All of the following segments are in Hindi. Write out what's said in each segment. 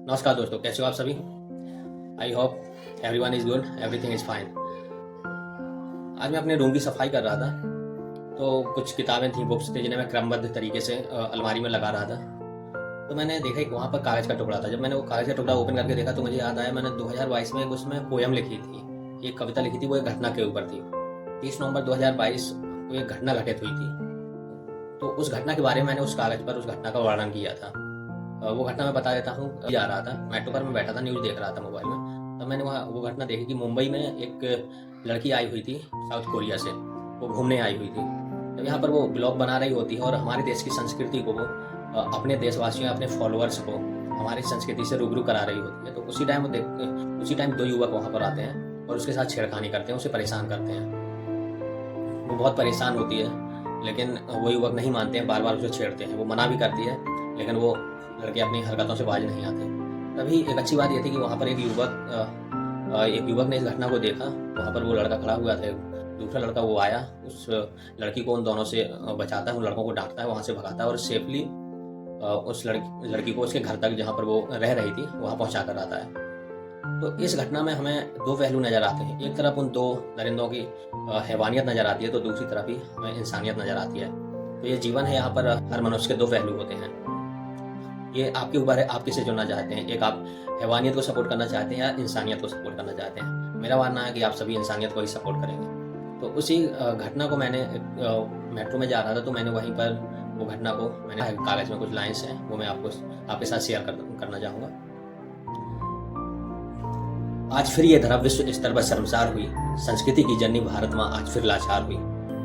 नमस्कार दोस्तों, कैसे हो आप सभी। I hope everyone is good, everything is fine. आज मैं अपने रूम की सफाई कर रहा था, तो कुछ किताबें थी, बुक्स थे, जिन्हें मैं क्रमबद्ध तरीके से अलमारी में लगा रहा था। तो मैंने देखा एक वहाँ पर कागज़ का टुकड़ा था। जब मैंने वो कागज़ का टुकड़ा ओपन करके देखा तो मुझे याद आया, मैंने 2022 में एक उसमें पोयम लिखी थी, एक कविता लिखी थी, वो एक घटना के ऊपर थी। 30 नवंबर 2022 को एक घटना घटित हुई थी। तो उस घटना के बारे में मैंने उस कागज़ पर उस घटना का वर्णन किया था। वो घटना मैं बता देता हूँ। जा रहा था, मेट्रो पर मैं बैठा था, न्यूज़ देख रहा था मोबाइल में। तब मैंने वहाँ वो घटना देखी कि मुंबई में एक लड़की आई हुई थी साउथ कोरिया से। वो घूमने आई हुई थी। जब यहाँ पर वो ब्लॉग बना रही होती है और हमारे देश की संस्कृति को वो अपने देशवासियों, अपने फॉलोअर्स को हमारी संस्कृति से रूबरू करा रही होती है, तो उसी टाइम दो युवक वहाँ पर आते हैं और उसके साथ छेड़खानी करते हैं, उसे परेशान करते हैं। वो बहुत परेशान होती है, लेकिन वो युवक नहीं मानते हैं, बार बार उसे छेड़ते हैं। वो मना भी करती है, लेकिन वो लड़के अपनी हरकतों से बाज नहीं आते। तभी एक अच्छी बात यह थी कि वहाँ पर एक युवक ने इस घटना को देखा। वहाँ पर वो लड़का खड़ा हुआ था, दूसरा लड़का वो आया, उस लड़की को उन दोनों से बचाता है, उन लड़कों को डांटता है, वहाँ से भगाता है और सेफली उस लड़की को उसके घर तक, जहाँ पर वो रह रही थी, वहाँ पहुँचा कर आता है। तो इस घटना में हमें दो पहलू नज़र आते हैं। एक तरफ उन दो दरिंदों की हैवानियत नज़र आती है, तो दूसरी तरफ ही हमें इंसानियत नज़र आती है। तो ये जीवन है, यहाँ पर हर मनुष्य के दो पहलू होते हैं। ये आपके ऊपर है, आप किसे चुनना चाहते हैं। एक आप हैवानियत को सपोर्ट करना चाहते हैं या इंसानियत को सपोर्ट करना चाहते हैं। मेरा मानना है कि आप सभी इंसानियत को ही सपोर्ट करेंगे। तो उसी घटना को मैंने मेट्रो में जा रहा था, तो मैंने वहीं पर वो घटना को मैंने कागज़ में कुछ लाइन्स हैं, वो मैं आपके साथ शेयर करना चाहूँगा। आज फिर ये धरा विश्व स्तर पर शर्मसार हुई, संस्कृति की जननी भारत माँ आज फिर लाचार हुई।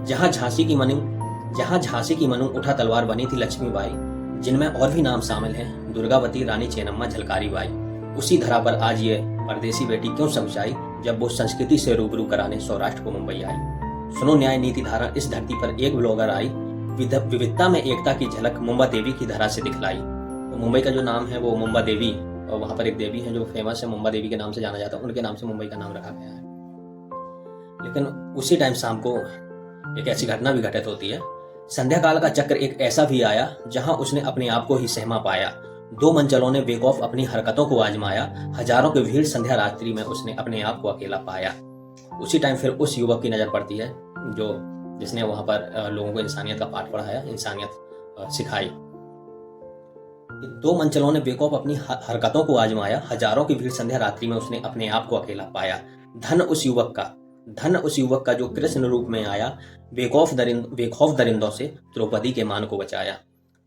जहाँ झांसी की मनु उठा तलवार बनी थी लक्ष्मीबाई, जिनमें और भी नाम शामिल हैं, दुर्गावती, रानी चेन्नम्मा, झलकारी बाई। उसी धरा पर आज ये परदेसी बेटी क्यों समझाई, जब वो संस्कृति से रूबरू कराने सौराष्ट्र को मुंबई आई। सुनो न्याय नीति धारा, इस धरती पर एक ब्लॉगर आई, विविधता में एकता की झलक मुंबा देवी की धरा से दिखलाई। तो मुंबई का जो नाम है वो मुंबा देवी, और वहाँ पर एक देवी है जो फेमस है, मुंबा देवी के नाम से जाना जाता है, उनके नाम से मुंबई का नाम रखा गया है। लेकिन उसी टाइम शाम को एक ऐसी घटना भी घटित होती है। संध्या काल का चक्र एक ऐसा भी आया, जहां उसने अपने आप को ही सहमा पाया। दो मनचलों ने बेखौफ अपनी हरकतों को आजमाया, हजारों की भीड़ संध्या रात्रि में उसने अपने आप को अकेला पाया। उसी टाइम फिर उस युवक की नजर पड़ती है जिसने वहां पर लोगों को इंसानियत का पाठ पढ़ाया, इंसानियत सिखाई। दो मनचलों ने बेखौफ अपनी हरकतों को आजमाया, हजारों की भीड़ संध्या रात्रि में उसने अपने आप को अकेला पाया। धन उस युवक का जो कृष्ण रूप में आया, बेखौफ दरिंदों से द्रौपदी के मान को बचाया।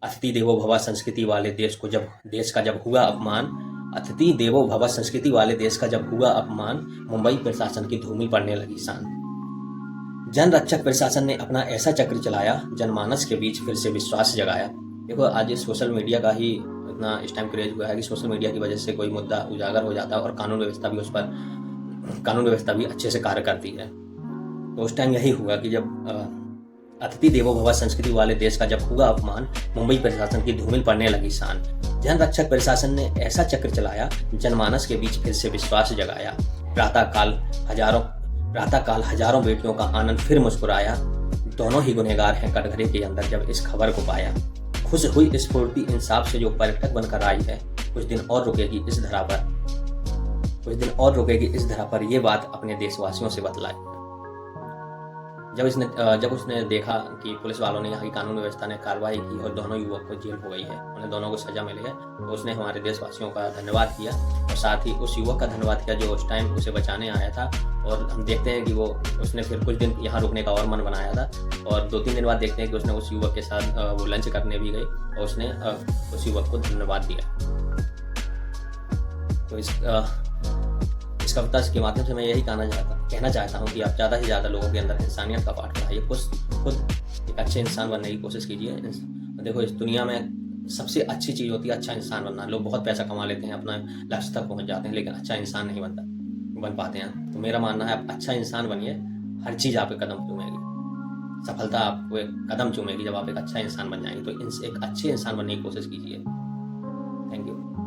अतिथि देवो भव संस्कृति वाले देश का जब हुआ अपमान, मुंबई प्रशासन की धूमिल पड़ने लगी शान। जन रक्षक प्रशासन ने अपना ऐसा चक्र चलाया, जनमानस के बीच फिर से विश्वास जगाया। देखो, आज इस सोशल मीडिया का ही इतना इस टाइम क्रेज हुआ है कि सोशल मीडिया की वजह से कोई मुद्दा उजागर हो जाता है और कानून व्यवस्था भी अच्छे से कार्य करती है। तो उस टाइम यही हुआ कि जब अतिथि देवो भव संस्कृति वाले देश का जब हुआ अपमान, मुंबई प्रशासन की धूमिल पड़ने लगी शान। जन रक्षक प्रशासन ने ऐसा चक्र चलाया, जनमानस के बीच फिर से विश्वास जगाया। प्रातः काल हजारों बेटियों का आनंद फिर मुस्कुराया। दोनों ही गुनहगार हैं कटघरे के अंदर जब इस खबर को पाया। खुश हुई स्फूर्ति इंसाफ से जो पर्यटक बनकर आई है, कुछ दिन और रुकेगी इस धरा पर ये बात अपने देशवासियों से बतलाई। जब उसने देखा कि पुलिस वालों ने, यहाँ की कानून व्यवस्था ने कार्रवाई की और दोनों युवक को जेल हो गई है, उन्हें दोनों को सजा मिली है, तो उसने हमारे देशवासियों का धन्यवाद किया और साथ ही उस युवक का धन्यवाद किया जो उस टाइम उसे बचाने आया था। और हम देखते हैं कि उसने फिर कुछ दिन यहाँ रुकने का और मन बनाया था, और 2-3 दिन बाद देखते हैं कि उसने उस युवक के साथ वो लंच करने भी गई और उसने उस युवक को धन्यवाद दिया। तो इस कविता के माध्यम से मैं यही कहना चाहता हूँ कि आप ज़्यादा से ज़्यादा लोगों के अंदर इंसानियत का पाठ पढ़ाइए, खुद एक अच्छे इंसान बनने की कोशिश कीजिए। देखो, इस दुनिया में सबसे अच्छी चीज़ होती है अच्छा इंसान बनना। लोग बहुत पैसा कमा लेते हैं, अपना लक्ष्य तक पहुँच जाते हैं, लेकिन अच्छा इंसान नहीं बन पाते हैं। तो मेरा मानना है आप अच्छा इंसान बनिए, हर चीज़ आपके कदम चूमेगी, सफलता आपको एक कदम चूमेगी जब आप एक अच्छा इंसान बन जाएंगे। तो एक अच्छे इंसान बनने की कोशिश कीजिए। Thank you.